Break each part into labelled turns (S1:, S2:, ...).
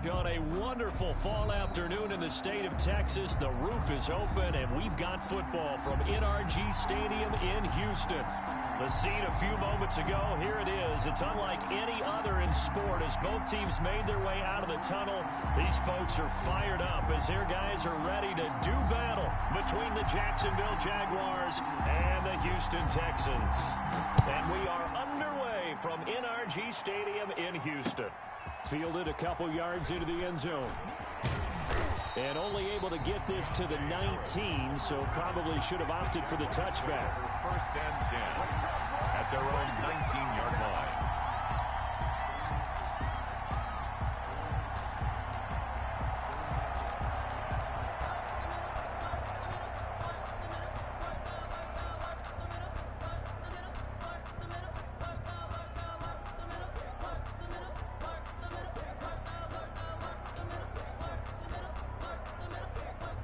S1: On a wonderful fall afternoon in the state of Texas, the roof is open, and we've got football from NRG Stadium in Houston. The scene a few moments ago, here it is. It's unlike any other in sport as both teams made their way out of the tunnel. These folks are fired up as their guys are ready to do battle between the Jacksonville Jaguars and the Houston Texans. And we are underway from NRG Stadium in Houston. Fielded a couple yards into the end zone. And only able to get this to the 19, so probably should have opted for the touchback.
S2: First and 10 at their own 19-yard line.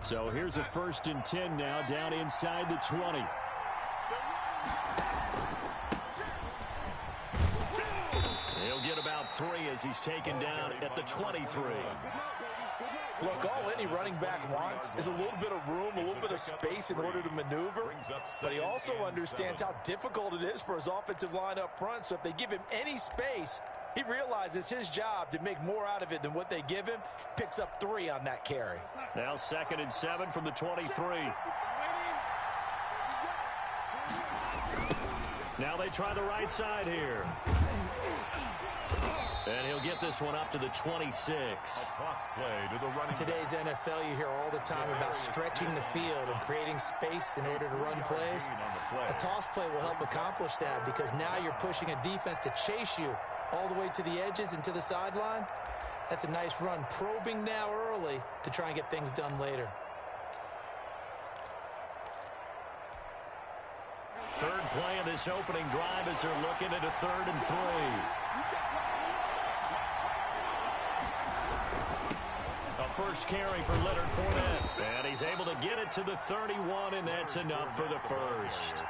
S1: So here's a 1st and 10 now, down inside the 20. He'll get about 3 as he's taken down at the 23.
S3: Look, all any running back wants is a little bit of room, a little bit of space in order to maneuver. But he also understands how difficult it is for his offensive line up front. So if they give him any space, he realizes his job to make more out of it than what they give him. Picks up 3 on that carry.
S1: Now 2nd and 7 from the 23. Now they try the right side here. And he'll get this one up to the 26.
S2: A toss play to the running.
S3: In today's NFL, you hear all the time about stretching the field and creating space in order to run plays. A toss play will help accomplish that because now you're pushing a defense to chase you all the way to the edges and to the sideline. That's a nice run. Probing now early to try and get things done later.
S1: Third play of this opening drive as they're looking at a 3rd and 3. A first carry for Leonard Fournette. And he's able to get it to the 31, and that's enough for the first.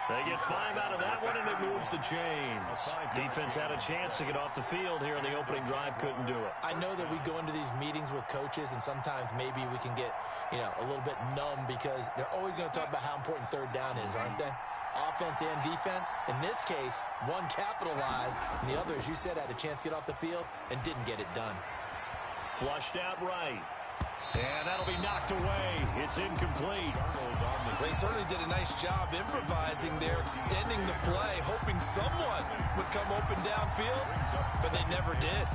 S1: They get 5 out of that one, and it moves the chains. Defense had a chance to get off the field here in the opening drive, couldn't do it.
S3: I know that we go into these meetings with coaches, and sometimes maybe we can get, a little bit numb because they're always going to talk about how important 3rd down is, aren't they? Offense and defense. In this case, one capitalized, and the other, as you said, had a chance to get off the field and didn't get it done.
S1: Flushed out right. And that'll be knocked away. It's incomplete.
S3: They certainly did a nice job improvising there, extending the play, hoping someone would come open downfield, but they never did.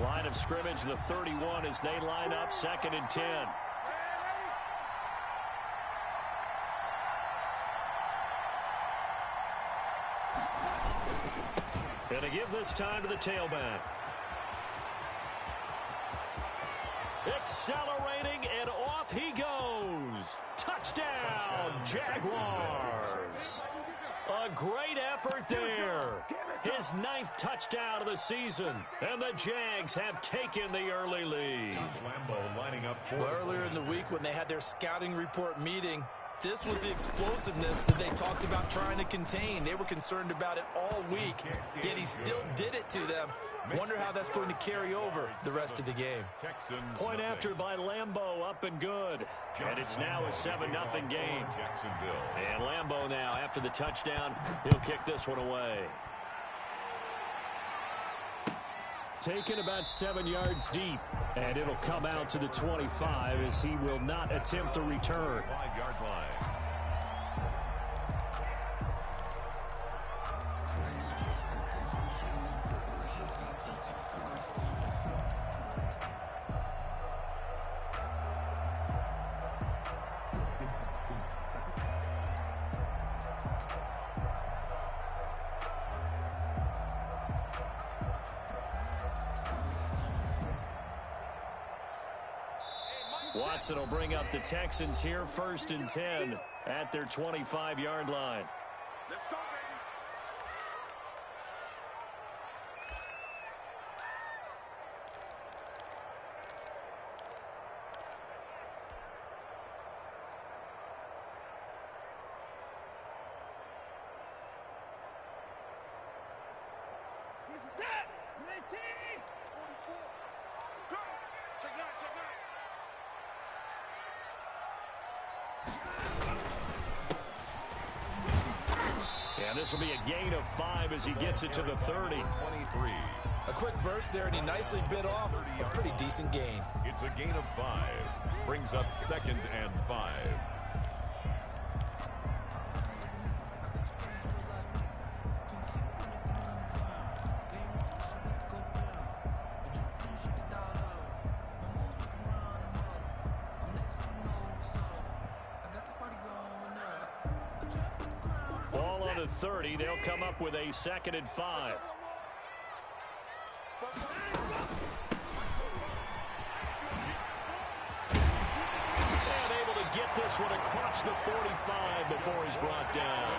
S1: Line of scrimmage, the 31 as they line up 2nd and 10. And to give this time to the tailback. Accelerating, and off he goes. Touchdown, Jaguars. A great effort there. His 9th touchdown of the season. And the Jags have taken the early lead.
S3: Well, earlier in the week when they had their scouting report meeting, this was the explosiveness that they talked about trying to contain. They were concerned about it all week, yet he still did it to them. Wonder how that's going to carry over the rest of the game.
S1: Point after by Lambeau, up and good. And it's now a 7-0 game. And Lambeau now, after the touchdown, he'll kick this one away. Taken about 7 yards deep, and it'll come out to the 25 as he will not attempt a return.
S2: 5-yard line.
S1: Watson will bring up the Texans here, 1st and 10 at their 25-yard line.
S4: Let's go, baby.
S1: And this will be a gain of 5 as he gets it to the 30.
S2: 23.
S3: A quick burst there, and he nicely bit off a pretty decent gain.
S2: It's a gain of 5. Brings up 2nd and 5.
S1: Ball on the 30. They'll come up with a 2nd and 5. And able to get this one across the 45 before he's brought down.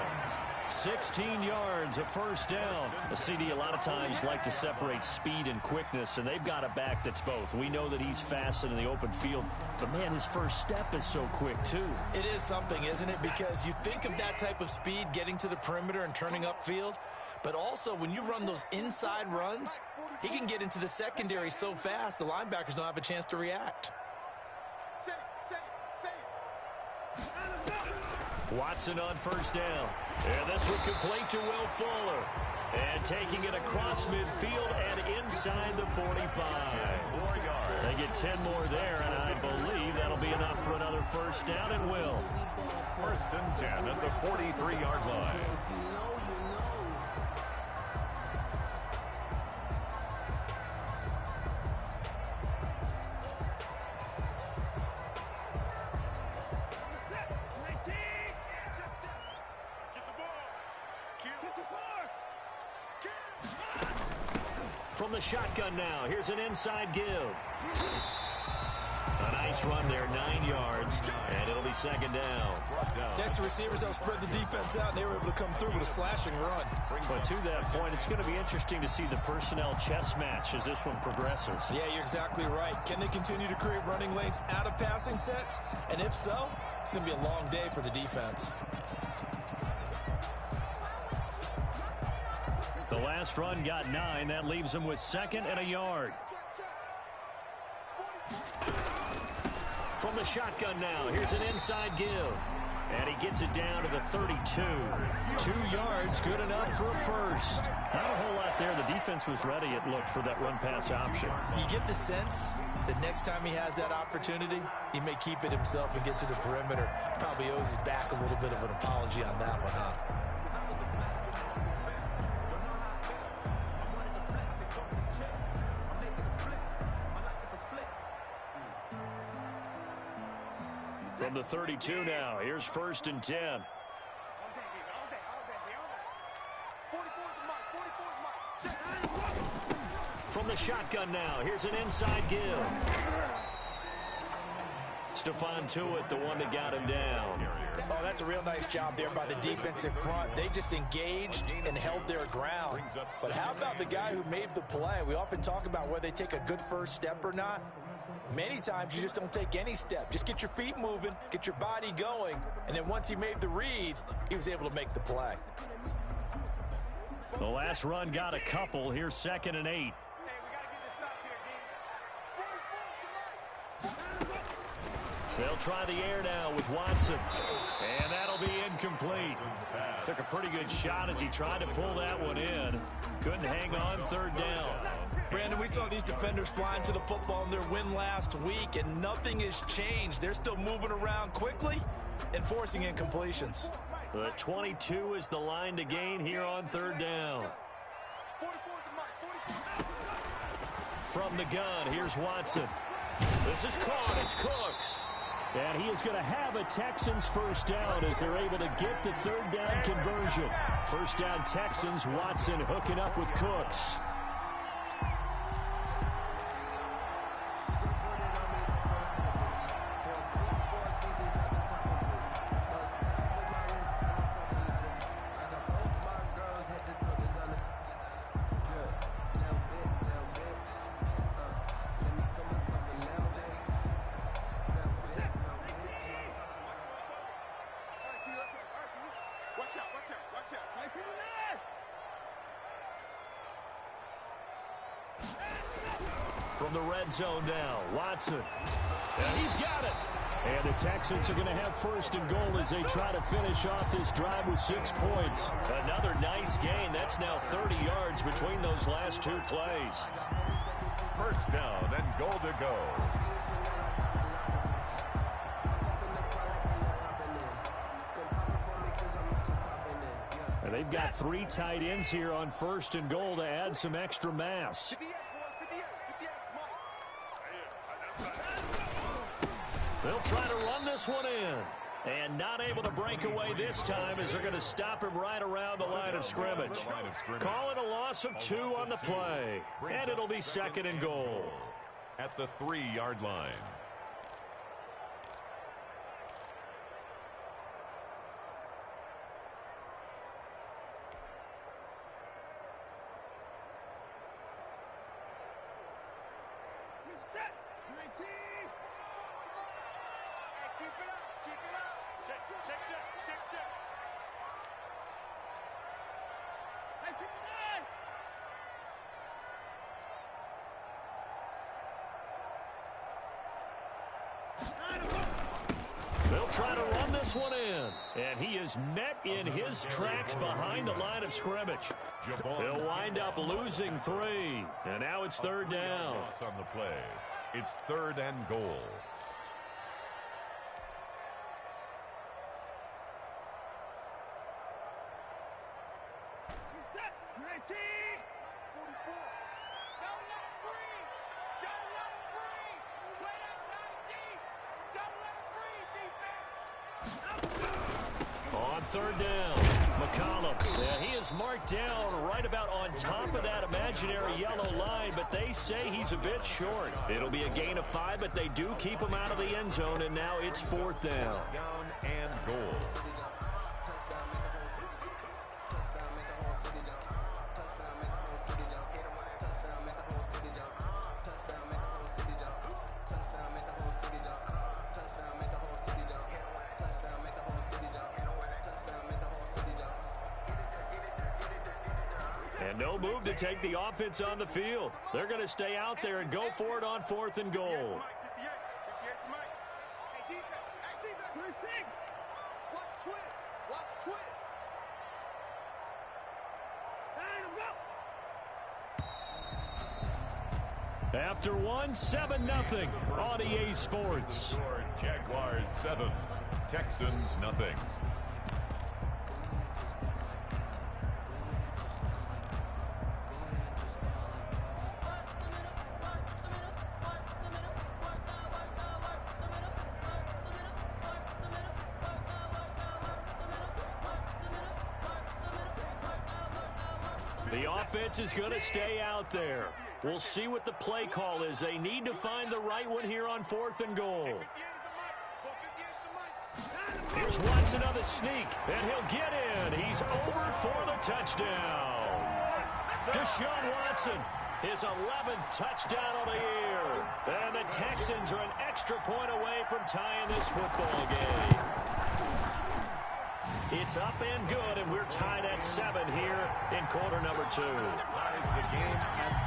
S1: 16 yards, a first down. The CD a lot of times like to separate speed and quickness, and they've got a back that's both. We know that he's fast in the open field, but, man, his first step is so quick, too.
S3: It is something, isn't it? Because you think of that type of speed getting to the perimeter and turning upfield, but also when you run those inside runs, he can get into the secondary so fast the linebackers don't have a chance to react.
S1: Watson on first down. And this one complete to Will Fuller. And taking it across midfield and inside the 45.
S2: 4 yards.
S1: They get 10 more there, and I believe that'll be enough for another first down, and will.
S2: 1st and 10 at the 43-yard line.
S1: From the shotgun now, here's an inside give. A nice run there, 9 yards, and it'll be 2nd down.
S3: Next, the receivers have spread the defense out, and they were able to come through with a slashing run.
S1: But to that point, it's going to be interesting to see the personnel chess match as this one progresses.
S3: Yeah, you're exactly right. Can they continue to create running lanes out of passing sets? And if so, it's going to be a long day for the defense.
S1: The last run got 9. That leaves him with 2nd and a yard. From the shotgun now, here's an inside give. And he gets it down to the 32. 2 yards, good enough for a first. Not a whole lot there. The defense was ready, it looked, for that run-pass option.
S3: You get the sense that next time he has that opportunity, he may keep it himself and get to the perimeter. Probably owes his back a little bit of an apology on that one, huh?
S1: From the 32 now, here's 1st and 10. From the shotgun now, here's an inside give. Stephon Tuitt, the one that got him down.
S3: Oh, that's a real nice job there by the defensive front. They just engaged and held their ground. But how about the guy who made the play? We often talk about whether they take a good first step or not. Many times you just don't take any step. Just get your feet moving, get your body going, and then once he made the read, he was able to make the play.
S1: The last run got a couple. Here's 2nd and 8. They'll try the air now with Watson. And that'll be incomplete. Took a pretty good shot as he tried to pull that one in. Couldn't hang on, 3rd down.
S3: Brandon, we saw these defenders flying to the football in their win last week, and nothing has changed. They're still moving around quickly and forcing incompletions.
S1: The 22 is the line to gain here on 3rd down. From the gun, here's Watson. This is caught. It's Cooks. And he is going to have a Texans first down as they're able to get the 3rd down conversion. First down Texans, Watson hooking up with Cooks. From the red zone now, Watson. And he's got it. And the Texans are going to have first and goal as they try to finish off this drive with 6 points. Another nice gain. That's now 30 yards between those last 2 plays.
S2: First down and goal to go.
S1: And they've got 3 tight ends here on first and goal to add some extra mass. They'll try to run this one in. And not able to break away this time as they're going to stop him right around the line of scrimmage. Call it a loss of 2 on the play. And it'll be second and goal.
S2: At the 3-yard line.
S4: Set. 19. Keep it up. Keep it up. Check.
S1: 19. They'll try to run this one in. And he is met in his tracks behind the line of scrimmage. They'll wind up losing 3. And now it's third down.
S2: On the play. It's third and goal.
S4: Set. 19. 44. Don't let him breathe. Don't let him breathe. Play that time deep. Don't let him breathe, defense.
S1: On third down, McCollum. Yeah, he is marked down right about on top of that imaginary yellow line, but they say he's a bit short. It'll be a gain of 5, but they do keep him out of the end zone, and now it's fourth down.
S2: Down and goal.
S1: And no move to take the offense on the field. They're going to stay out there and go for it on fourth and goal. After 1, 7-0 on EA Sports.
S2: Jaguars 7, Texans nothing.
S1: The offense is going to stay out there. We'll see what the play call is. They need to find the right one here on fourth and goal. Here's Watson on the sneak, and he'll get in. He's over for the touchdown. Deshaun Watson, his 11th touchdown of the year. And the Texans are an extra point away from tying this football game. It's up and good, and we're tied at 7 here in quarter number 2.
S2: Ties the game at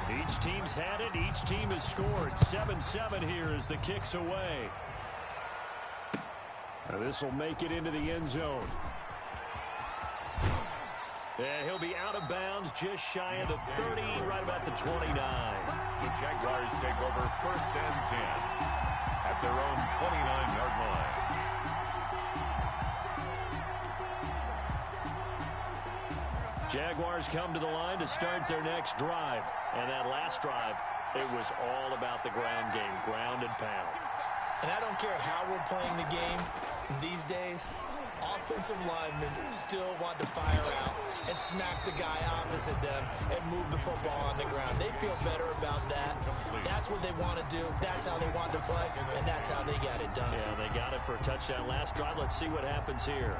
S2: 7.
S1: Each team's had it. Each team has scored. 7-7 here as the kick's away. Now this will make it into the end zone. And he'll be out of bounds just shy of the 30, right about the 29.
S2: The Jaguars take over first and 10 at their own 29-yard line.
S1: Jaguars come to the line to start their next drive. And that last drive, it was all about the ground game, ground and pound.
S5: And I don't care how we're playing the game these days, offensive linemen still want to fire out and smack the guy opposite them and move the football on the ground. They feel better about that. That's what they want to do. That's how they want to play, and that's how they got it done.
S1: Yeah, they got it for a touchdown last drive. Let's see what happens here.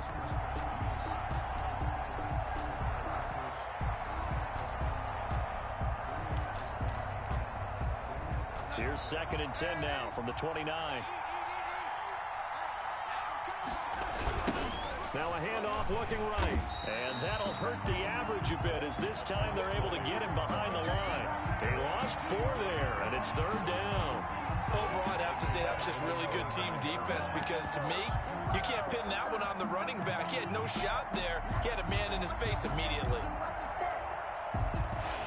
S1: Here's second and 10 now from the 29. Now a handoff looking right. And that'll hurt the average a bit as this time they're able to get him behind the line. They lost 4 there, and it's 3rd down.
S5: Overall, I'd have to say that was just really good team defense because, to me, you can't pin that one on the running back. He had no shot there. He had a man in his face immediately.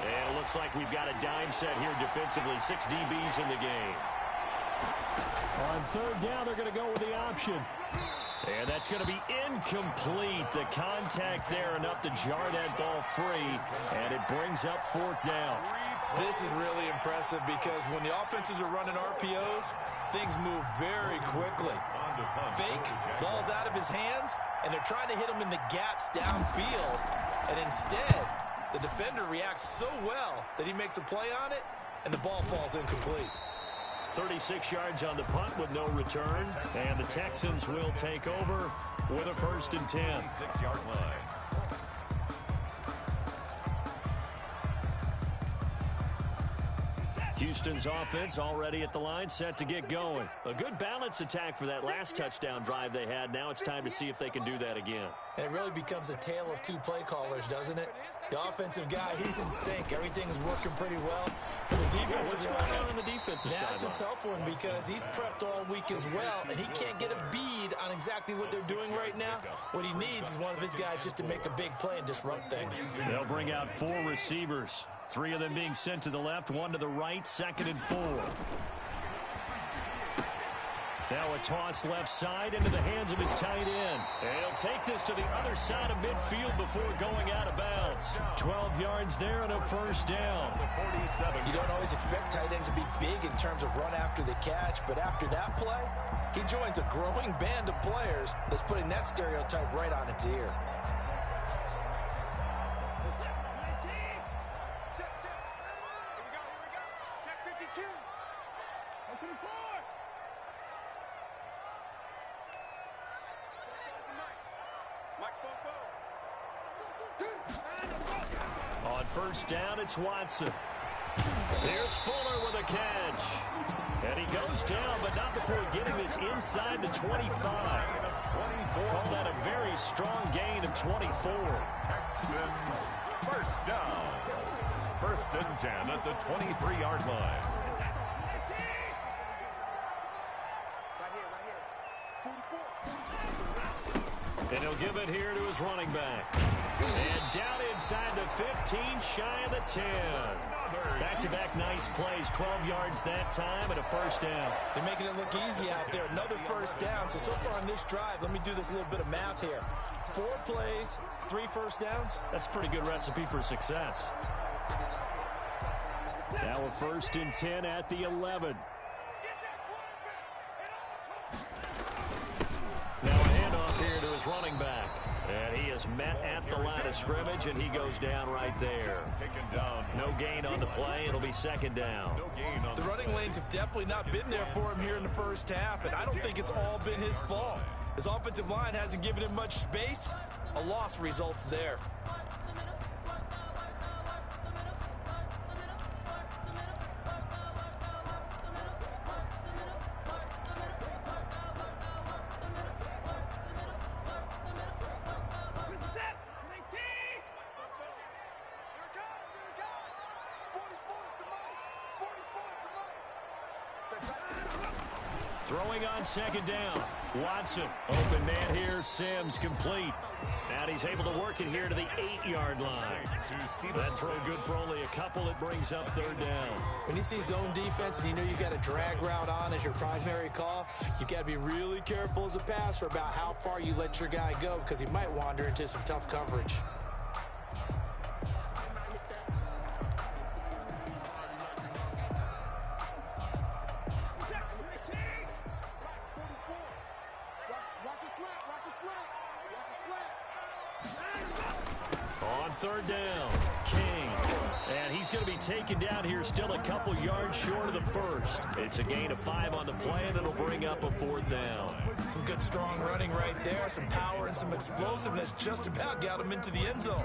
S1: And it looks like we've got a dime set here defensively. 6 DBs in the game. On 3rd down, they're going to go with the option. And that's going to be incomplete. The contact there enough to jar that ball free. And it brings up 4th down.
S5: This is really impressive because when the offenses are running RPOs, things move very quickly. Fake, ball's out of his hands, and they're trying to hit him in the gaps downfield. And instead, the defender reacts so well that he makes a play on it, and the ball falls incomplete.
S1: 36 yards on the punt with no return. And the Texans will take over with a 1st and 10.
S2: 6-yard line.
S1: Houston's offense already at the line, set to get going. A good balance attack for that last touchdown drive they had. Now it's time to see if they can do that again.
S5: And it really becomes a tale of 2 play callers, doesn't it? The offensive guy, he's in sync. Everything is working pretty well. For the defensive
S1: What's going on the defensive side?
S5: That's a tough one because he's prepped all week as well, and he can't get a bead on exactly what they're doing right now. What he needs is one of his guys just to make a big play and disrupt things.
S1: They'll bring out 4 receivers. 3 of them being sent to the left, 1 to the right, 2nd and 4. Now a toss left side into the hands of his tight end. And he'll take this to the other side of midfield before going out of bounds. 12 yards there and a 1st down.
S3: You don't always expect tight ends to be big in terms of run after the catch, but after that play, he joins a growing band of players that's putting that stereotype right on its ear.
S1: On 1st down, it's Watson. Here's Fuller with a catch. And he goes down, but not before getting this inside the 25. Call that a very strong gain of 24.
S2: Texans 1st down. 1st and 10 at the 23-yard line.
S1: And he'll give it here to his running back. And down inside the 15, shy of the 10. Back-to-back nice plays, 12 yards that time and a 1st down.
S5: They're making it look easy out there. Another 1st down. So far on this drive, let me do this little bit of math here. 4 plays, 3 1st downs.
S1: That's a pretty good recipe for success. Now a 1st and 10 at the 11. Now a handoff here to his running back. And he is met at the line of scrimmage, and he goes down right there. No gain on the play. It'll be 2nd down.
S5: The running lanes have definitely not been there for him here in the 1st half, and I don't think it's all been his fault. His offensive line hasn't given him much space. A loss results there.
S1: Throwing on 2nd down. Watson, open man here, Sims complete. And he's able to work it here to the 8-yard line. That throw good for only a couple. It brings up 3rd down.
S5: When you see zone defense and you know you've got a drag route on as your primary call, you've got to be really careful as a passer about how far you let your guy go because he might wander into some tough coverage.
S1: On 3rd down, King. And he's going to be taken down here still a couple yards short of the 1st. It's a gain of 5 on the play, and it'll bring up a 4th down.
S5: Some good strong running right there, some power and some explosiveness just about got him into the end zone.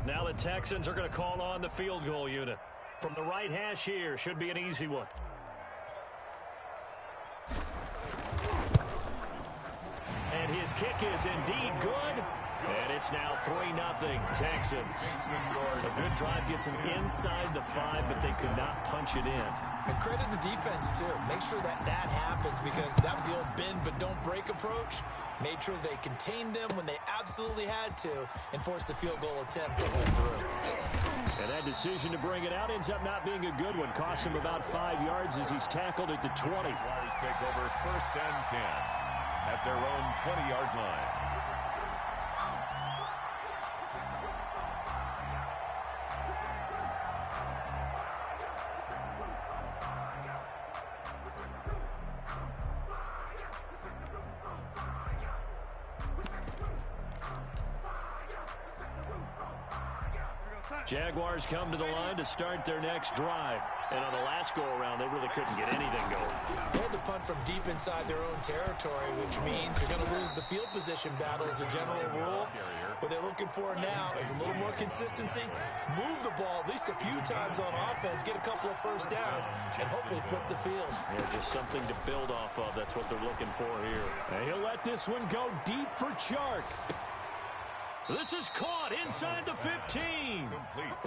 S1: Now the Texans are going to call on the field goal unit. From the right hash here, should be an easy one. And his kick is indeed good. And it's now 3-0 Texans. A good drive gets them inside the 5, but they could not punch it in.
S5: And credit the defense, too. Make sure that happens, because that was the old bend but don't break approach. Made sure they contained them when they absolutely had to and forced the field goal attempt that went through.
S1: And that decision to bring it out ends up not being a good one. Cost him about 5 yards as he's tackled at the 20.
S2: Jaguars take over 1st and 10 at their own 20-yard line.
S1: Jaguars come to the line to start their next drive. And on the last go-around, they really couldn't get anything going.
S5: They had to punt from deep inside their own territory, which means you're going to lose the field position battle as a general rule. What they're looking for now is a little more consistency, move the ball at least a few times on offense, get a couple of first downs, and hopefully flip the field.
S1: Yeah, just something to build off of. That's what they're looking for here. And he'll let this one go deep for Chark. This is caught inside the 15.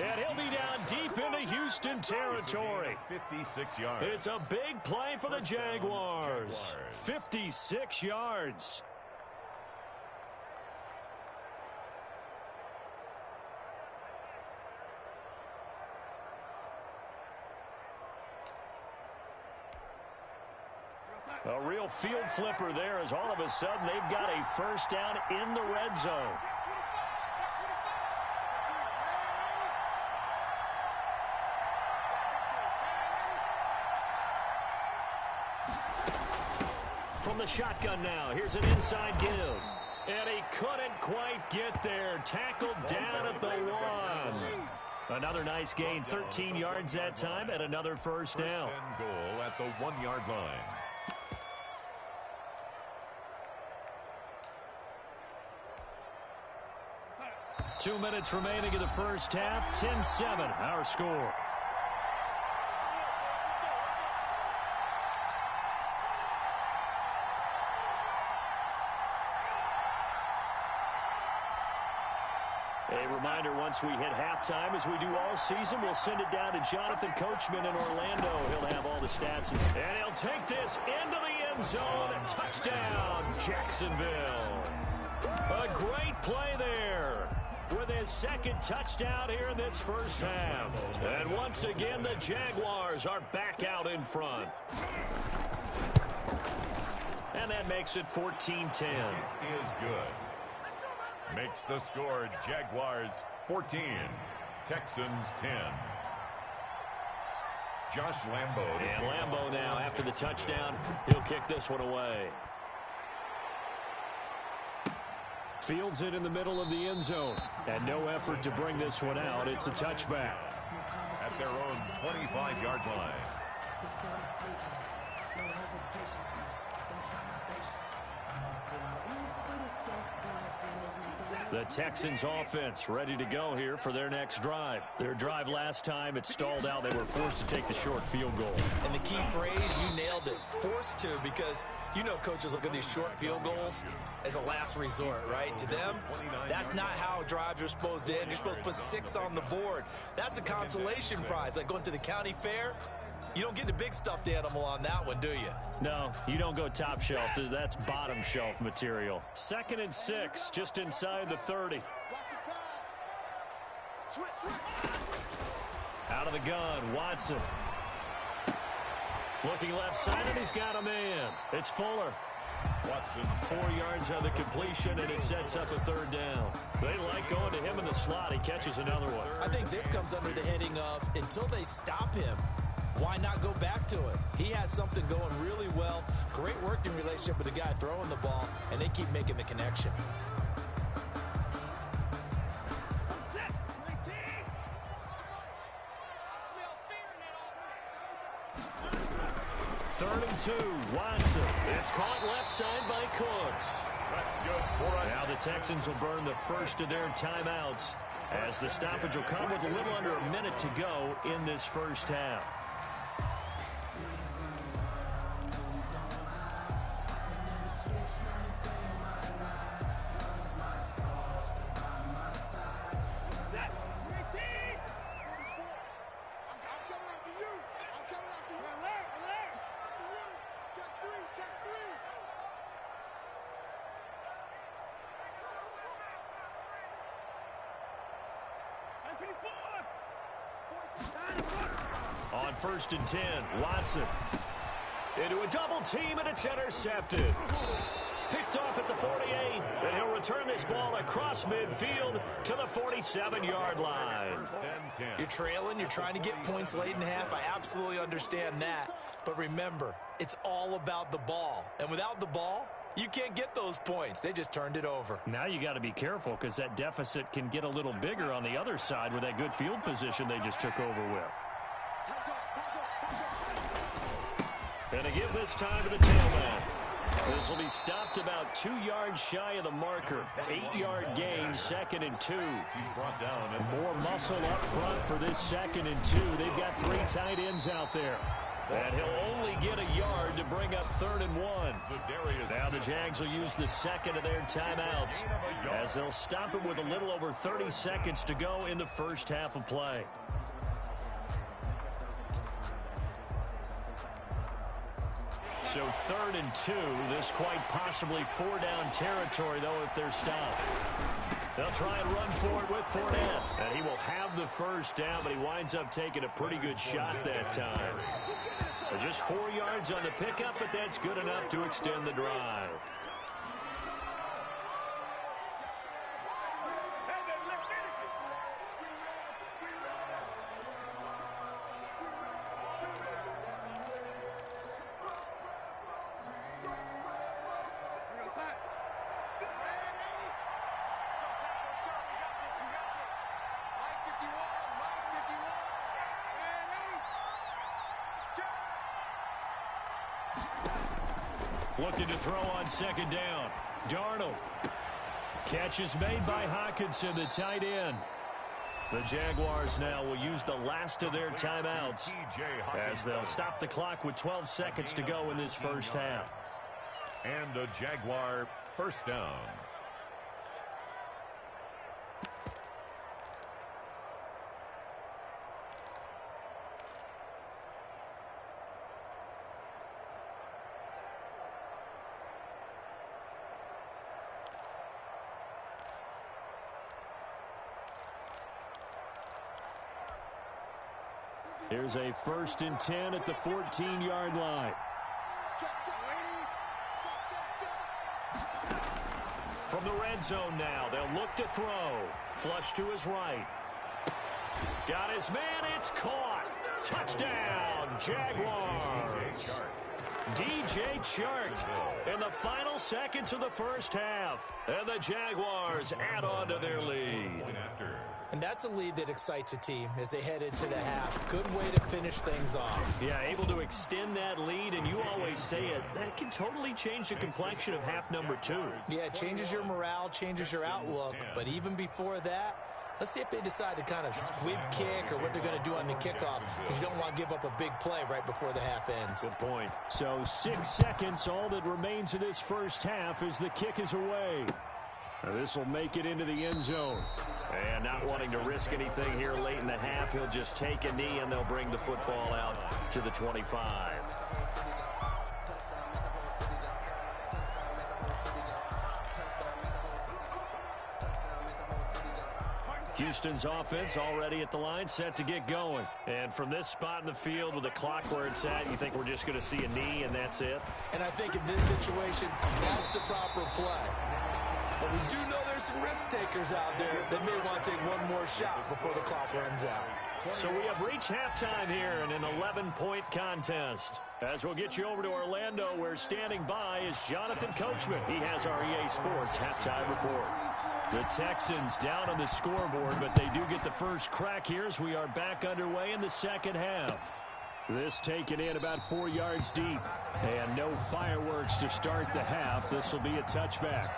S1: And he'll be down deep into Houston territory.
S2: 56 yards.
S1: It's a big play for the Jaguars. 56 yards. A real field flipper there, as all of a sudden they've got a first down in the red zone. From the shotgun now, here's an inside give. And he couldn't quite get there. Tackled down at the 1. Another nice gain, 13 yards that time, and another first down.
S2: First and goal at the 1-yard line.
S1: Two minutes remaining in the first half. 10-7, our score. A reminder, once we hit halftime, as we do all season, we'll send it down to Jonathan Coachman in Orlando. He'll have all the stats. And he'll take this into the end zone. Touchdown, Jacksonville. A great play there with his second touchdown here in this first half. And once again, the Jaguars are back out in front. And that makes it 14-10.
S2: It is good. Makes the score Jaguars 14, Texans 10. Josh Lambo.
S1: And Lambo now, after the touchdown, he'll kick this one away. Fields it in the middle of the end zone. And no effort to bring this one out. It's a touchback.
S2: At their own 25-yard line.
S1: The Texans offense ready to go here for their next drive. Their drive last time, it stalled out. They were forced to take the short field goal.
S5: And the key phrase, you nailed it, forced to, because you know coaches look at these short field goals as a last resort, right? To them, that's not how drives are supposed to end. You're supposed to put 6 on the board. That's a consolation prize, like going to the county fair. You don't get the big stuffed animal on that one, do you?
S1: No, you don't go top shelf. That's bottom shelf material. 2nd and 6, just inside the 30. Out of the gun, Watson. Looking left side, and he's got a man. It's Fuller.
S2: Watson's
S1: 4 yards on the completion, and it sets up a 3rd down. They like going to him in the slot. He catches another one.
S5: I think this comes under the heading of, until they stop him, why not go back to it? He has something going really well. Great working relationship with the guy throwing the ball, and they keep making the connection.
S1: Third and 2, Watson. It's caught left side by Cooks.
S2: That's good for us.
S1: Now the Texans will burn the first of their timeouts. as the stoppage will come with a little under a minute to go in this first half. On 1st and 10, Watson into a double team, and it's intercepted. Picked off at the 48, and he'll return this ball across midfield to the 47-yard line.
S5: You're trailing, you're trying to get points late in half. I absolutely understand that. But remember, it's all about the ball. And without the ball, you can't get those points. They just turned it over.
S1: Now you got to be careful because that deficit can get a little bigger on the other side with that good field position they just took over with. And a give this time to the tailback. This will be stopped about 2 yards shy of the marker. 8-yard gain, 2nd and 2.
S2: He's brought down.
S1: More muscle up front for this 2nd and 2. They've got 3 tight ends out there. And he'll only get a yard to bring up 3rd and 1. Now the Jags will use the second of their timeouts as they'll stop it with a little over 30 seconds to go in the first half of play. So 3rd and 2, this quite possibly 4-down territory, though, if they're stopped. They'll try and run for it with Fournette. And he will have the first down, but he winds up taking a pretty good shot that time. Just 4 yards on the pickup, but that's good enough to extend the drive. Looking to throw on 2nd down. Darnold. Catch is made by Hockenson, the tight end. The Jaguars now will use the last of their timeouts as they'll stop the clock with 12 seconds to go in this first half.
S2: And a Jaguar first down.
S1: Here's a 1st and 10 at the 14-yard line. From the red zone now, they'll look to throw. Flush to his right. Got his man, it's caught. Touchdown, Jaguars. DJ Chark in the final seconds of the first half. And the Jaguars add on to their lead.
S5: And that's a lead that excites a team as they head into the half. Good way to finish things off.
S1: Yeah, able to extend that lead, and you always say it, that can totally change the complexion of half number 2.
S5: Yeah, it changes your morale, changes your outlook. But even before that, let's see if they decide to kind of squib kick or what they're going to do on the kickoff, because you don't want to give up a big play right before the half ends.
S1: Good point. So 6 seconds, all that remains of this first half as the kick is away. This will make it into the end zone. And not wanting to risk anything here late in the half, he'll just take a knee and they'll bring the football out to the 25. Houston's offense already at the line, set to get going. And from this spot in the field with the clock where it's at, you think we're just going to see a knee and that's it?
S5: And I think in this situation, that's the proper play. But we do know there's some risk takers out there that may want to take one more shot before the clock runs out.
S1: So we have reached halftime here in an 11-point contest. As we'll get you over to Orlando, where standing by is Jonathan Coachman. He has our EA Sports halftime report. The Texans down on the scoreboard, but they do get the first crack here as we are back underway in the second half. This taken in about 4 yards deep. And no fireworks to start the half. This will be a touchback.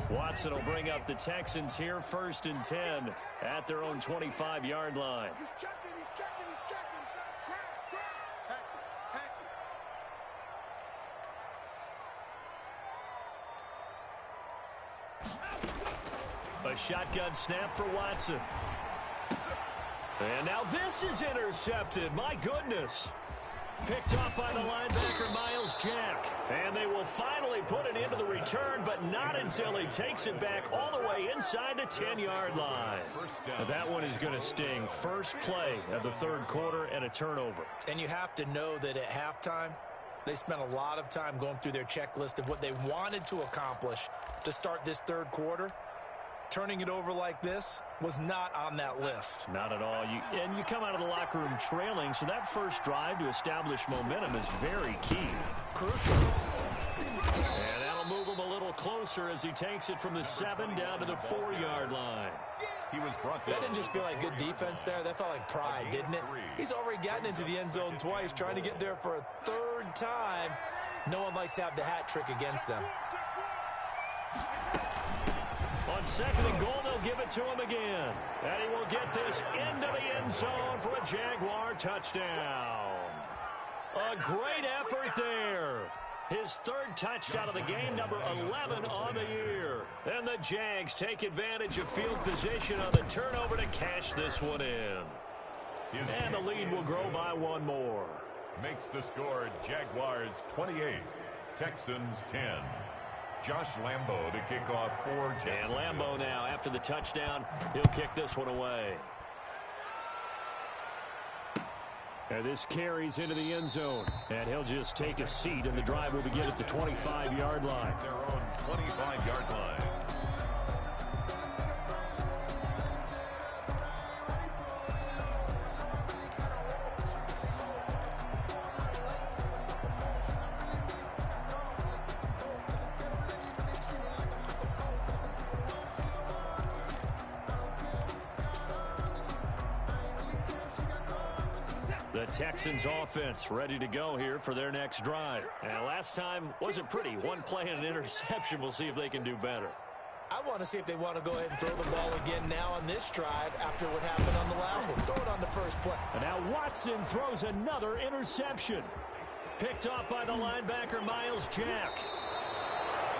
S1: Watson will bring up the Texans here, 1st and 10 at their own 25-yard line.
S4: He's checking, he's checking, he's checking. Crash. Patch it.
S1: A shotgun snap for Watson. And now this is intercepted. My goodness. Picked off by the linebacker, Miles Jack. And they will finally put it into the return, but not until he takes it back all the way inside the 10-yard line. That one is going to sting. First play of the 3rd quarter and a turnover.
S5: And you have to know that at halftime, they spent a lot of time going through their checklist of what they wanted to accomplish to start this 3rd quarter. Turning it over like this was not on that list.
S1: Not at all. You come out of the locker room trailing, so that first drive to establish momentum is very key. Crucial. And that'll move him a little closer as he takes it from the 7 down to the 4-yard line.
S5: That didn't just feel like good defense there. That felt like pride, didn't it? He's already gotten into the end zone twice, trying to get there for a 3rd time. No one likes to have the hat trick against them.
S1: On 2nd and goal, they'll give it to him again. And he will get this into the end zone for a Jaguar touchdown. A great effort there. His 3rd touchdown of the game, number 11 on the year. And the Jags take advantage of field position on the turnover to cash this one in. And the lead will grow by 1 more.
S2: Makes the score Jaguars 28, Texans 10. Josh Lambo to kick off for Jags.
S1: And Lambo now, after the touchdown, he'll kick this one away. And this carries into the end zone. And he'll just take a seat, and the drive will begin at the 25-yard line.
S2: Their own 25-yard line.
S1: The Texans offense ready to go here for their next drive. And last time wasn't pretty. 1 play and an interception. We'll see if they can do better.
S5: I want to see if they want to go ahead and throw the ball again now on this drive after what happened on the last one. Throw it on the first play.
S1: And now Watson throws another interception. Picked off by the linebacker, Miles Jack.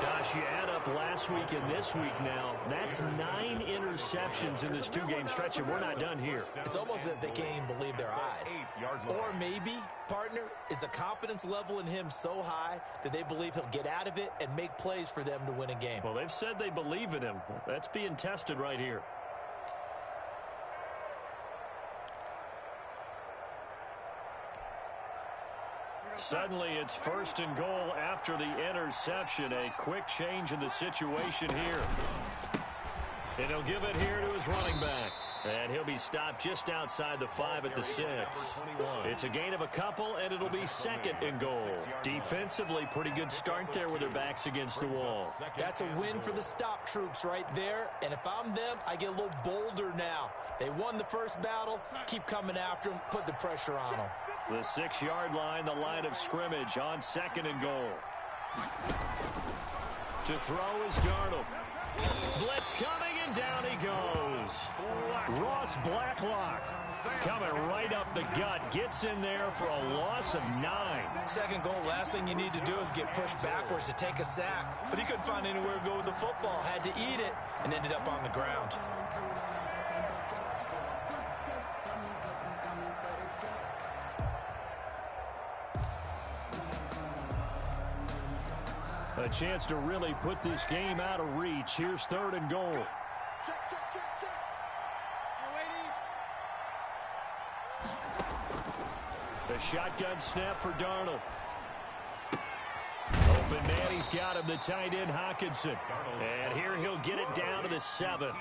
S1: Gosh, you add up last week and this week now. That's 9 interceptions in this 2-game stretch, and we're not done here.
S5: It's almost as if they can't even believe their eyes. Or maybe, partner, is the confidence level in him so high that they believe he'll get out of it and make plays for them to win a game.
S1: Well, they've said they believe in him. That's being tested right here. Suddenly, it's 1st and goal after the interception. A quick change in the situation here. And he'll give it here to his running back. And he'll be stopped just outside the 5 at the 6. It's a gain of a couple, and it'll be 2nd and goal. Defensively, pretty good start there with their backs against the wall.
S5: That's a win for the stop troops right there. And if I'm them, I get a little bolder now. They won the first battle. Keep coming after them. Put the pressure on them.
S1: The 6-yard line, the line of scrimmage on 2nd and goal. To throw is Darnold. Blitz coming, and down he goes. Ross Blacklock coming right up the gut. Gets in there for a loss of 9.
S5: 2nd goal, last thing you need to do is get pushed backwards to take a sack. But he couldn't find anywhere to go with the football. Had to eat it and ended up on the ground.
S1: A chance to really put this game out of reach. Here's 3rd and goal.
S4: Check.
S1: The shotgun snap for Darnold. Open man, he's got him, the tight end Hockenson. And here he'll get it down to the 7.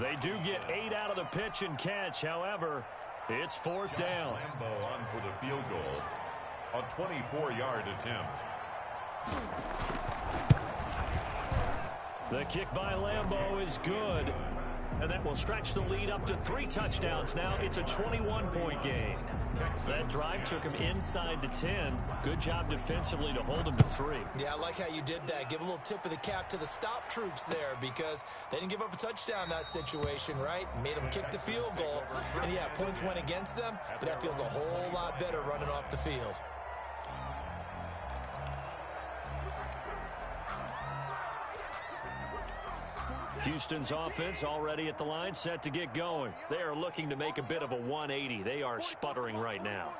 S1: They do get 8 out of the pitch and catch. However, it's 4th down.
S2: Lambo on for the field goal. A 24-yard attempt.
S1: The kick by Lambo is good. And that will stretch the lead up to 3 touchdowns now. It's a 21-point game. That drive took him inside the 10. Good job defensively to hold him to 3.
S5: Yeah, I like how you did that. Give a little tip of the cap to the stop troops there because they didn't give up a touchdown in that situation, right? Made them kick the field goal. And, yeah, points went against them, but that feels a whole lot better running off the field.
S1: Houston's offense already at the line, set to get going. They are looking to make a bit of a 180. They are sputtering right now.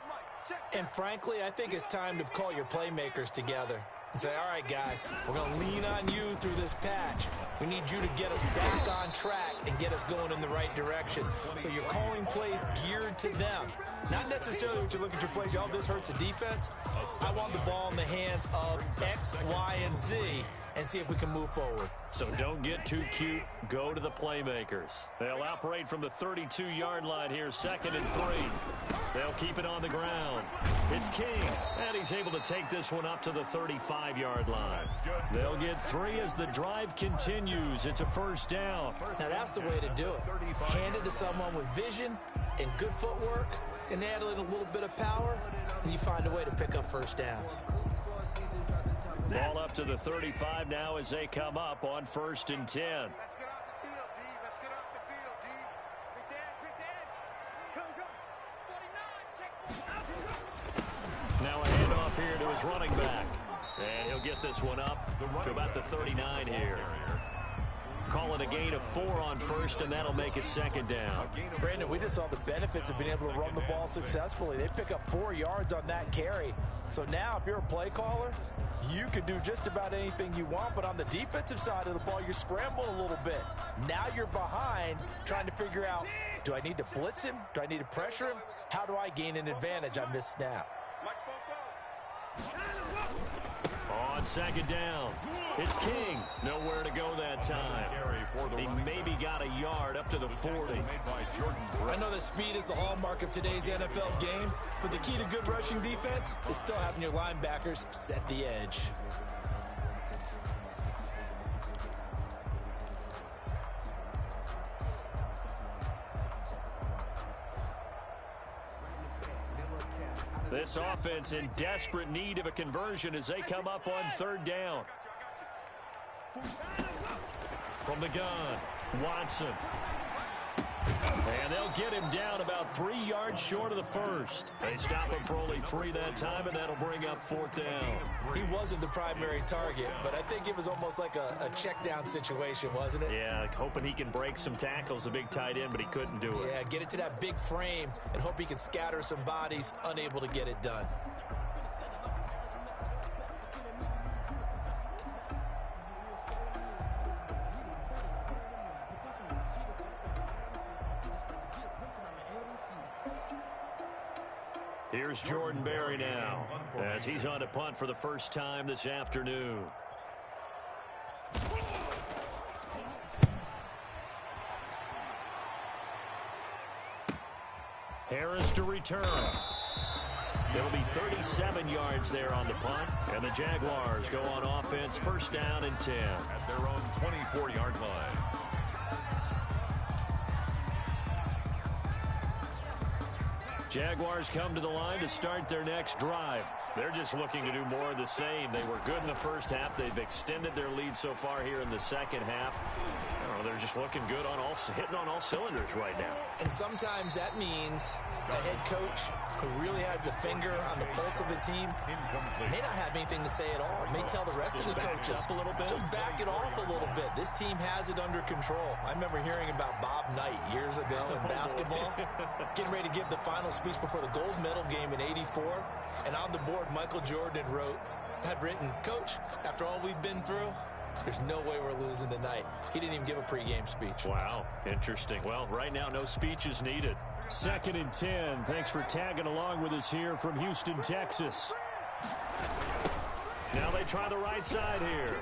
S5: And frankly, I think it's time to call your playmakers together and say, all right, guys, we're going to lean on you through this patch. We need you to get us back on track and get us going in the right direction. So you're calling plays geared to them. Not necessarily what you look at your plays, oh, this hurts the defense. I want the ball in the hands of X, Y, and Z and see if we can move forward.
S1: So don't get too cute. Go to the playmakers. They'll operate from the 32-yard line here, 2nd and 3. They'll keep it on the ground. It's King, and he's able to take this one up to the 35-yard line. They'll get 3 as the drive continues. It's a 1st down.
S5: Now that's the way to do it. Hand it to someone with vision and good footwork, and add in a little bit of power, and you find a way to pick up 1st downs.
S1: Ball up to the 35 now as they come up on 1st and 10.
S4: Let's get off the field, D. Let's get off the field, D. Quick dance. Come. 49, check.
S1: Now a handoff here to his running back. And he'll get this one up to about the 39 here. Call it a gain of 4 on 1st, and that'll make it 2nd down.
S3: Brandon, we just saw the benefits of being able to run the ball successfully. They pick up 4 yards on that carry. So now if you're a play caller, you can do just about anything you want, but on the defensive side of the ball, you're scrambling a little bit. Now you're behind trying to figure out, do I need to blitz him? Do I need to pressure him? How do I gain an advantage on this snap?
S1: On 2nd down, it's King. Nowhere to go that time. He maybe got a yard up to the 40.
S5: I know that speed is the hallmark of today's NFL game, but the key to good rushing defense is still having your linebackers set the edge.
S1: This offense in desperate need of a conversion as they come up on 3rd down. From the gun, Watson. And they'll get him down about 3 yards short of the 1st. They stop him for only 3 that time, and that'll bring up 4th down.
S5: He wasn't the primary target, but I think it was almost like a check down situation, wasn't it?
S1: Yeah, hoping he can break some tackles, a big tight end, but he couldn't do it.
S5: Yeah, get it to that big frame and hope he can scatter some bodies, unable to get it done.
S1: Here's Jordan Berry now as he's on to punt for the first time this afternoon. Harris to return. It'll be 37 yards there on the punt, and the Jaguars go on offense, 1st down and 10.
S2: At their own 24-yard line.
S1: Jaguars come to the line to start their next drive. They're just looking to do more of the same. They were good in the 1st half. They've extended their lead so far here in the 2nd half. I don't know, they're just looking good on hitting on all cylinders right now.
S5: And sometimes that means a head coach who really has a finger on the pulse of the team may not have anything to say at all. May tell the rest of the coaches, just back it off a little bit. This team has it under control. I remember hearing about Bob Knight years ago in basketball, getting ready to give the final speech before the gold medal game in '84. And on the board, Michael Jordan had written, "Coach, after all we've been through, there's no way we're losing tonight." He didn't even give a pregame speech.
S1: Wow, interesting. Well, right now, no speech is needed. 2nd and 10. Thanks for tagging along with us here from Houston, Texas. Now they try the right side here.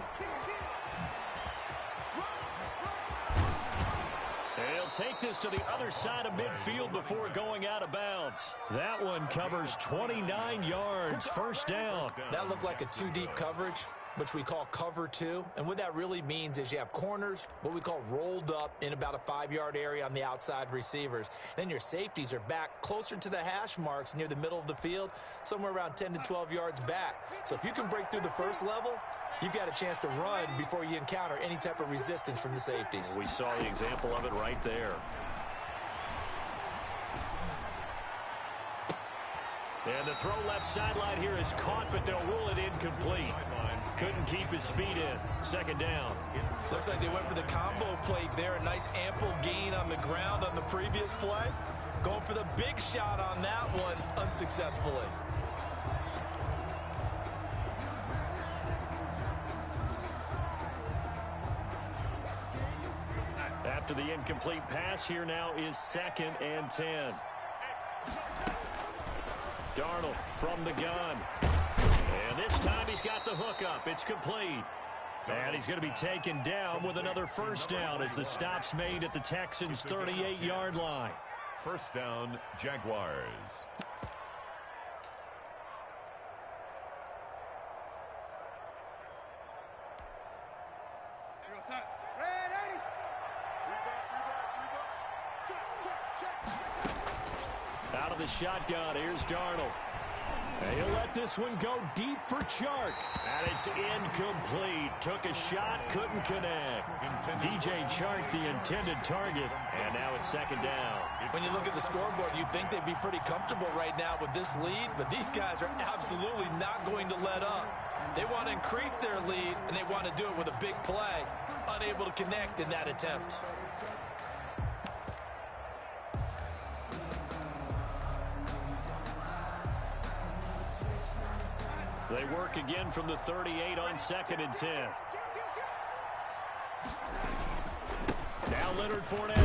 S1: They'll take this to the other side of midfield before going out of bounds. That one covers 29 yards, 1st down.
S5: That looked like a 2-deep coverage. which we call cover 2. And what that really means is you have corners, what we call rolled up in about a 5-yard area on the outside receivers. Then your safeties are back closer to the hash marks near the middle of the field, somewhere around 10 to 12 yards back. So if you can break through the first level, you've got a chance to run before you encounter any type of resistance from the safeties.
S1: We saw the example of it right there. And the throw left sideline here is caught, but they'll rule it incomplete. Couldn't keep his feet in. Second down.
S5: Looks like they went for the combo plate there. A nice ample gain on the ground on the previous play. Going for the big shot on that one unsuccessfully.
S1: After the incomplete pass, here now is 2nd and 10. Darnold from the gun. And this time he's got the hook up. It's complete. And he's going to be taken down with another first down as the stop's made at the Texans' 38-yard line.
S2: First down, Jaguars.
S1: Out of the shotgun, here's Darnold. And he'll let this one go deep for Chark. And it's incomplete. Took a shot, couldn't connect. DJ Chark, the intended target. And now it's 2nd down.
S5: When you look at the scoreboard, you'd think they'd be pretty comfortable right now with this lead, but these guys are absolutely not going to let up. They want to increase their lead, and they want to do it with a big play. Unable to connect in that attempt.
S1: They work again from the 38 on 2nd and 10. Now Leonard Fournette.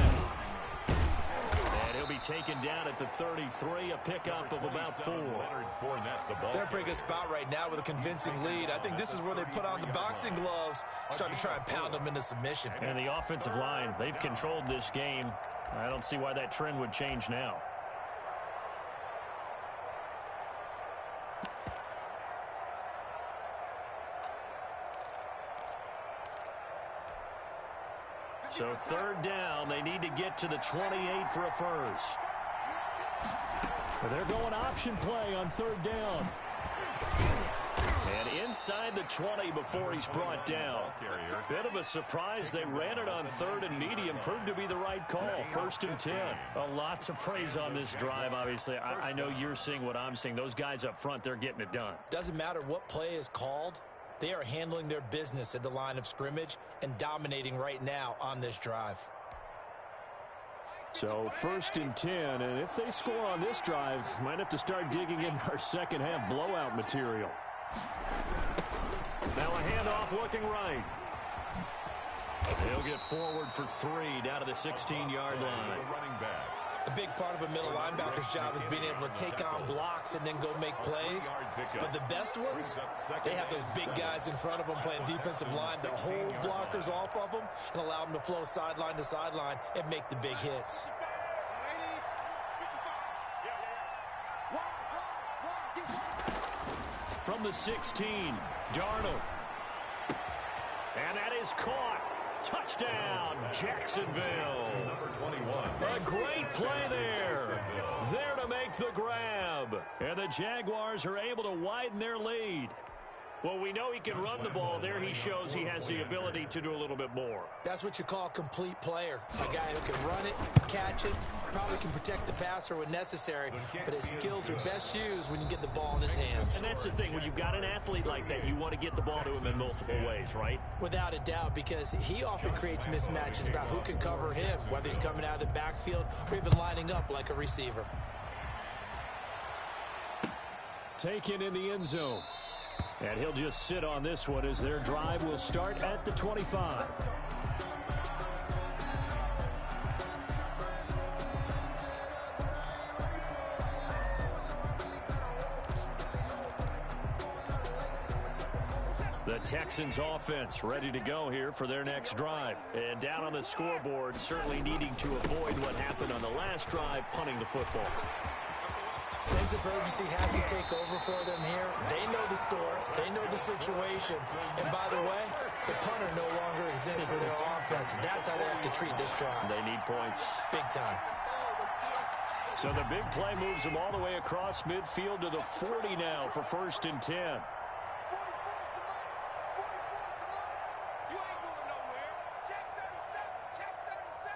S1: And he'll be taken down at the 33, a pickup of about 4.
S5: They're in a pretty good spot right now with a convincing lead. I think this is where they put on the boxing gloves, start to try and pound them into submission.
S1: And the offensive line, they've controlled this game. I don't see why that trend would change now. So 3rd down, they need to get to the 28 for a first. They're going option play on 3rd down. And inside the 20 before he's brought down. Bit of a surprise. They ran it on 3rd and medium. Proved to be the right call. 1st and 10. A lot to praise on this drive, obviously. I know you're seeing what I'm seeing. Those guys up front, they're getting it done.
S5: Doesn't matter what play is called. They are handling their business at the line of scrimmage and dominating right now on this drive.
S1: So 1st and 10, and if they score on this drive, might have to start digging in our second half blowout material. Now a handoff looking right. He'll get forward for 3 down to the 16-yard line.
S5: A big part of a middle linebacker's job is being able to take on blocks and then go make plays. But the best ones, they have those big guys in front of them playing defensive line to hold blockers off of them and allow them to flow sideline to sideline and make the big hits.
S1: From the 16, Darnold. And that is caught. Touchdown, Jacksonville.
S2: Number 21.
S1: A great play there. There to make the grab. And the Jaguars are able to widen their lead. Well, we know he can run the ball. There he shows he has the ability to do a little bit more.
S5: That's what you call a complete player. A guy who can run it, catch it, probably can protect the passer when necessary, but his skills are best used when you get the ball in his hands.
S1: And that's the thing. When you've got an athlete like that, you want to get the ball to him in multiple ways, right?
S5: Without a doubt, because he often creates mismatches about who can cover him, whether he's coming out of the backfield or even lining up like a receiver.
S1: Taken in the end zone. And he'll just sit on this one as their drive will start at the 25. The Texans offense ready to go here for their next drive. And down on the scoreboard, certainly needing to avoid what happened on the last drive, punting the football.
S5: Sense of urgency has to take over for them here. They know the score. They know the situation. And by the way, the punter no longer exists for their offense. That's how they have to treat this drive.
S1: They need points.
S5: Big time.
S1: So the big play moves them all the way across midfield to the 40 now for 1st and 10.
S4: You ain't going nowhere. Check 37. Check 37.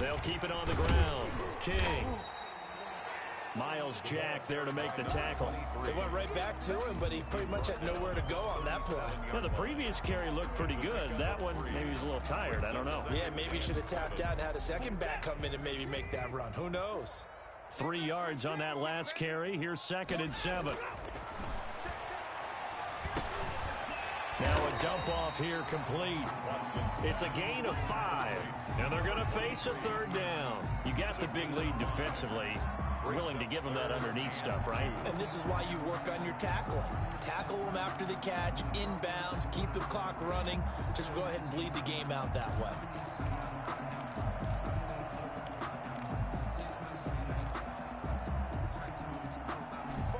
S1: They'll keep it on the ground. King. Miles Jack there to make the tackle.
S5: They went right back to him, but he pretty much had nowhere to go on that play.
S1: Well, the previous carry looked pretty good. That one, maybe he was a little tired. I don't know.
S5: Yeah, maybe he should have tapped out and had a second back come in and maybe make that run. Who knows?
S1: 3 yards on that last carry. Here's 2nd and 7. Now a dump off here complete. It's a gain of 5, and they're going to face a 3rd down. You got the big lead defensively. Willing to give them that underneath stuff, right?
S5: And this is why you work on your tackling. Tackle them after the catch, inbounds, keep the clock running. Just go ahead and bleed the game out that way.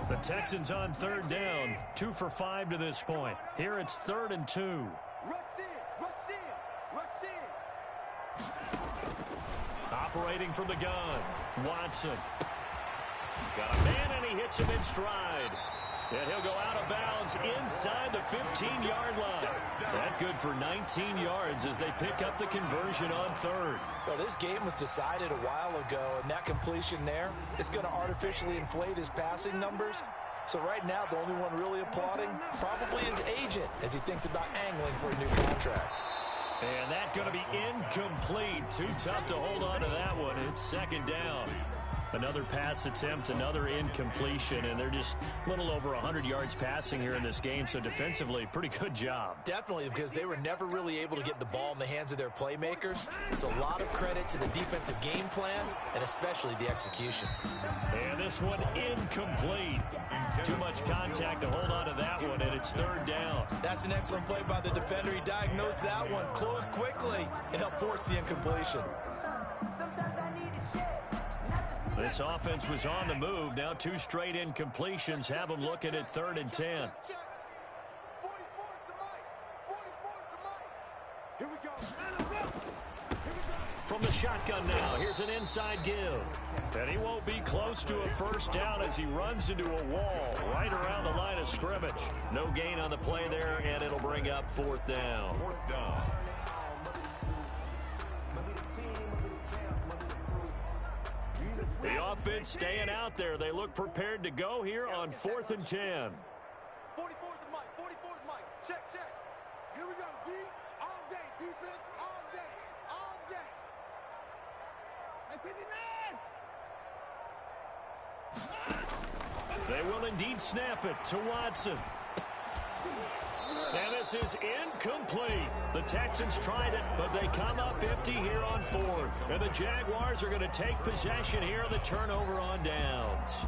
S1: The Texans on 3rd down. 2 for 5 to this point. Here it's 3rd and 2.
S4: Rush in. Rush in. Rush in.
S1: Operating from the gun. Watson. Got a man, and he hits him in stride. And he'll go out of bounds inside the 15-yard line. That good for 19 yards as they pick up the conversion on 3rd.
S3: Well, this game was decided a while ago, and that completion there is going to artificially inflate his passing numbers. So right now, the only one really applauding probably his agent as he thinks about angling for a new contract.
S1: And that's going to be incomplete. Too tough to hold on to that one. It's 2nd down. Another pass attempt, another incompletion, and they're just a little over 100 yards passing here in this game, so defensively, pretty good job.
S5: Definitely, because they were never really able to get the ball in the hands of their playmakers. So a lot of credit to the defensive game plan, and especially the execution.
S1: And this one incomplete. Too much contact to hold on to that one, and it's 3rd down.
S5: That's an excellent play by the defender. He diagnosed that one, closed quickly, and helped force the incompletion.
S1: This offense was on the move. Now 2 straight incompletions have them looking at 3rd and 10.
S4: 44's the mic. 44's the mic. Here we go.
S1: From the shotgun now, here's an inside give. And he won't be close to a 1st down as he runs into a wall right around the line of scrimmage. No gain on the play there, and it'll bring up 4th down.
S2: 4th down.
S1: The offense staying out there. They look prepared to go here on 4th and 10.
S4: 44's the mic. 44's mic. Check, check. Here we go, D. All day. Defense all day. All day. Hey, 59!
S1: They will indeed snap it to Watson. And this is incomplete. The Texans tried it, but they come up empty here on 4th. And the Jaguars are going to take possession here of the turnover on downs.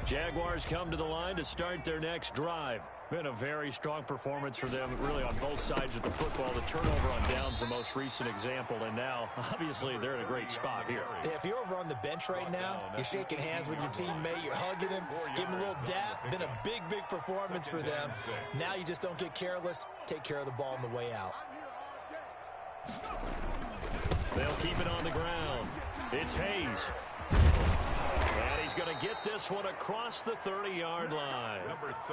S1: Jaguars come to the line to start their next drive. Been a very strong performance for them, really on both sides of the football. The turnover on downs, the most recent example, and now, obviously, they're in a great spot here.
S5: Yeah, if you're over on the bench right now, you're shaking hands with your teammate, you're hugging him, giving him a little dap. Been a big, big performance for them. Now you just don't get careless. Take care of the ball on the way out.
S1: They'll keep it on the ground. It's Hayes. And he's going to get this one across the 30-yard line.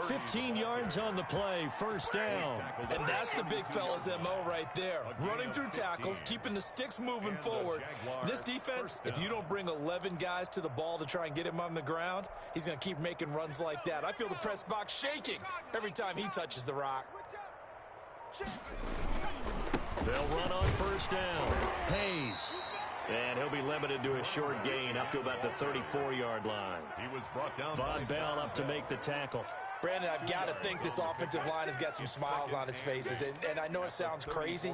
S1: 15 yards on the play, 1st down.
S5: And that's the big fella's MO right there. Running through tackles, keeping the sticks moving forward. This defense, if you don't bring 11 guys to the ball to try and get him on the ground, he's going to keep making runs like that. I feel the press box shaking every time he touches the rock.
S1: They'll run on 1st down. Hayes. And he'll be limited to a short gain up to about the 34-yard line.
S2: He was brought down.
S1: Von Bell up to make the tackle.
S3: Brandon, I've got to think this offensive line has got some smiles on its faces. And I know it sounds crazy,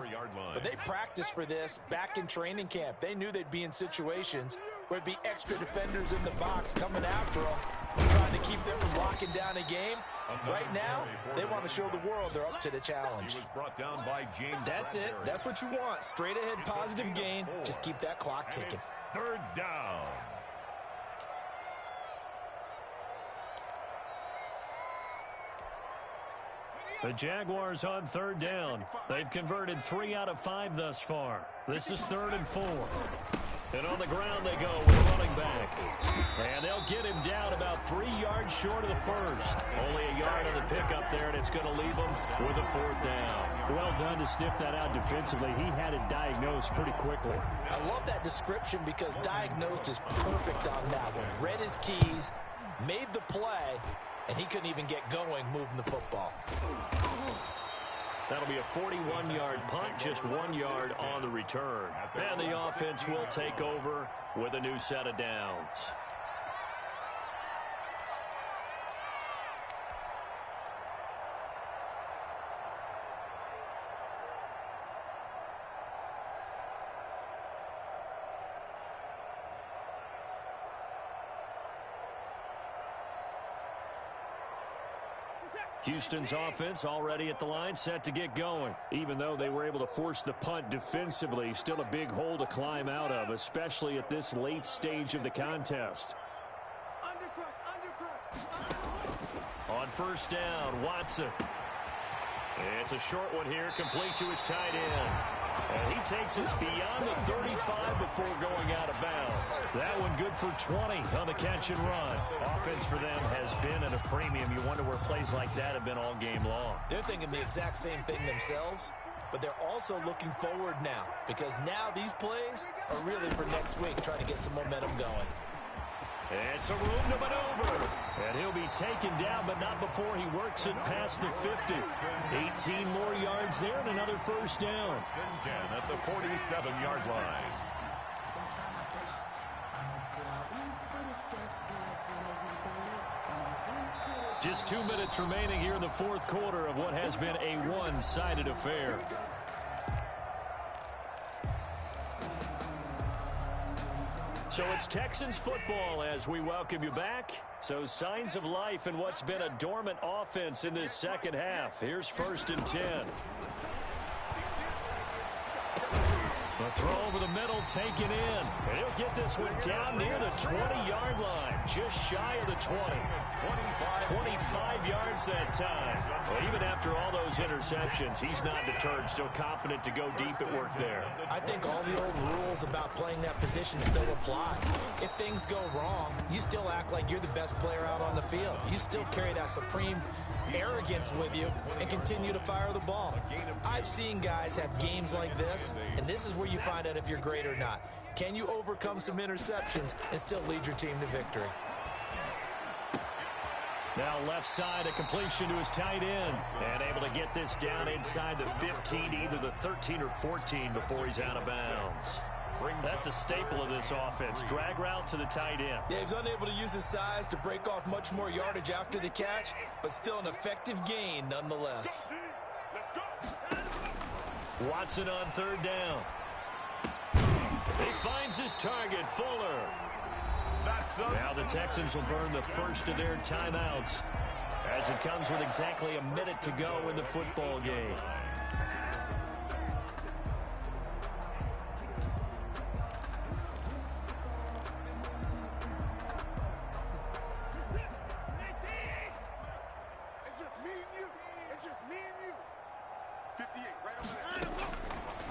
S3: but they practiced for this back in training camp. They knew they'd be in situations where it'd be extra defenders in the box coming after them, trying to keep them from locking down a game. Right now, they want to show the world they're up to the challenge.
S2: He was brought down by James.
S5: That's it. That's what you want. Straight ahead positive gain. Just keep that clock ticking.
S2: Third down.
S1: The Jaguars on third down. They've converted 3 out of 5 thus far. This is 3rd and 4. And on the ground they go with running back. And they'll get him down about 3 yards short of the first. Only a yard on the pickup there, and it's going to leave him with a 4th down. Well done to sniff that out defensively. He had it diagnosed pretty quickly.
S3: I love that description because diagnosed is perfect on that one. Read his keys, made the play, and he couldn't even get going moving the football.
S1: That'll be a 41-yard punt, just 1 yard on the return. And the offense will take over with a new set of downs. Houston's offense already at the line, set to get going. Even though they were able to force the punt defensively, still a big hole to climb out of, especially at this late stage of the contest. On first down, Watson. It's a short one here, complete to his tight end. And he takes us beyond the 35 before going out of bounds. That one good for 20 on the catch and run. Offense for them has been at a premium. You wonder where plays like that have been all game long.
S5: They're thinking the exact same thing themselves, but they're also looking forward now because now these plays are really for next week, trying to get some momentum going.
S1: It's a room to maneuver. And he'll be taken down, but not before he works it past the 50. 18 more yards there and another first down.
S2: 10 at the 47-yard line.
S1: Just 2 minutes remaining here in the fourth quarter of what has been a one-sided affair. So it's Texans football as we welcome you back. So signs of life in what's been a dormant offense in this second half. Here's 1st and 10. The throw over the middle taken in. And he'll get this one down near the 20-yard line, just shy of the 20. 25 yards that time. But even after all those interceptions, he's not deterred, still confident to go deep at work there.
S5: I think all the old rules about playing that position still apply. If things go wrong, you still act like you're the best player out on the field. You still carry that supreme arrogance with you and continue to fire the ball. I've seen guys have games like this, and this is where you find out if you're great or not. Can you overcome some interceptions and still lead your team to victory?
S1: Now left side, a completion to his tight end. And able to get this down inside the 15, either the 13 or 14 before he's out of bounds. That's a staple of this offense. Drag route to the tight end.
S5: Yeah, he's unable to use his size to break off much more yardage after the catch, but still an effective gain nonetheless.
S1: Watson on 3rd down. He finds his target, Fuller. Now the Texans will burn the first of their timeouts as it comes with exactly a minute to go in the football game.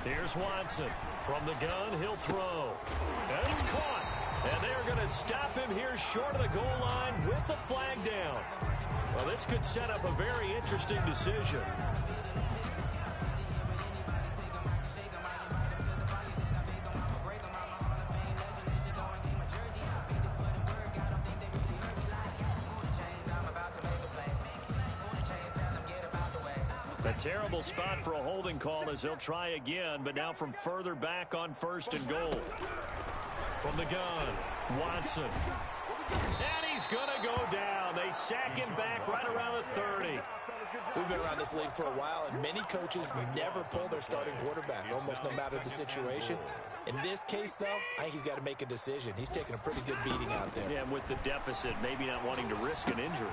S1: Here's Watson. From the gun, he'll throw. And it's caught. And they're going to stop him here short of the goal line with the flag down. Well, this could set up a very interesting decision. A terrible spot for a holding call as they'll try again, but now from further back on 1st and goal. From the gun, Watson. And he's going to go down. They sack him back right around the 30.
S5: We've been around this league for a while, and many coaches never pull their starting quarterback, almost no matter the situation. In this case, though, I think he's got to make a decision. He's taking a pretty good beating out there.
S1: Yeah, and with the deficit, maybe not wanting to risk an injury.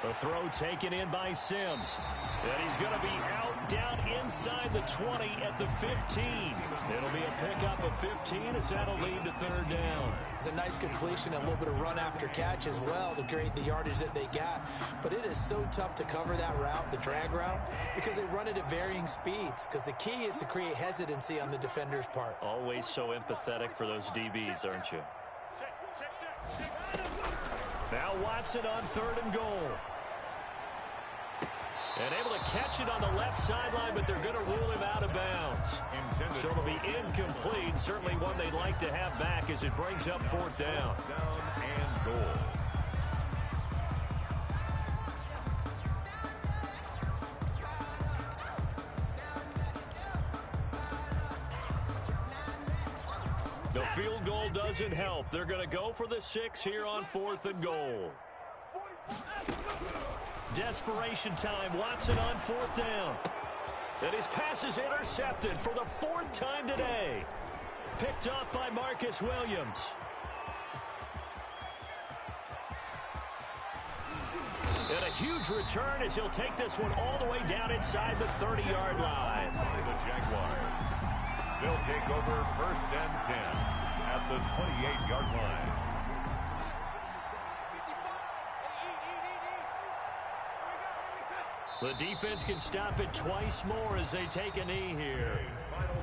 S1: The throw taken in by Sims. And he's going to be out down inside the 20 at the 15. It'll be a pickup of 15 as that'll lead to third down.
S5: It's a nice completion and a little bit of run after catch as well to create the yardage that they got. But it is so tough to cover that route, the drag route, because they run it at varying speeds. Because the key is to create hesitancy on the defender's part.
S1: Always so empathetic for those DBs, aren't you? Now Watson on third and goal. And able to catch it on the left sideline, but they're going to rule him out of bounds. So it'll be incomplete. Certainly one they'd like to have back as it brings up fourth down.
S2: Down and goal.
S1: The field goal doesn't help. They're going to go for the 6 here on fourth and goal. Desperation time. Watson on fourth down. And his pass is intercepted for the 4th time today. Picked up by Marcus Williams. And a huge return as he'll take this one all the way down inside the 30-yard line.
S2: The Jaguars. They'll take over first and 10 at the 28-yard line.
S1: The defense can stop it twice more as they take a knee here.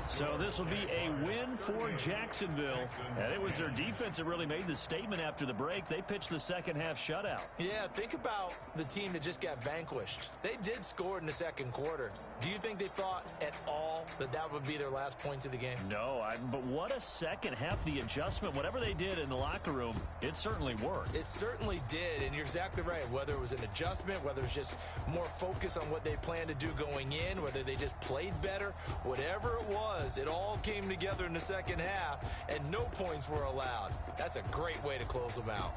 S1: So this will be a win for Jacksonville. And it was their defense that really made the statement after the break. They pitched the second half shutout.
S5: Yeah, think about the team that just got vanquished. They did score in the second quarter. Do you think they thought at all that that would be their last points of the game?
S1: No, but what a second half. The adjustment, whatever they did in the locker room, it certainly worked.
S5: It certainly did, and you're exactly right. Whether it was an adjustment, whether it was just more focus on what they planned to do going in, whether they just played better, whatever it was, it all came together in the second half, and no points were allowed. That's a great way to close them out.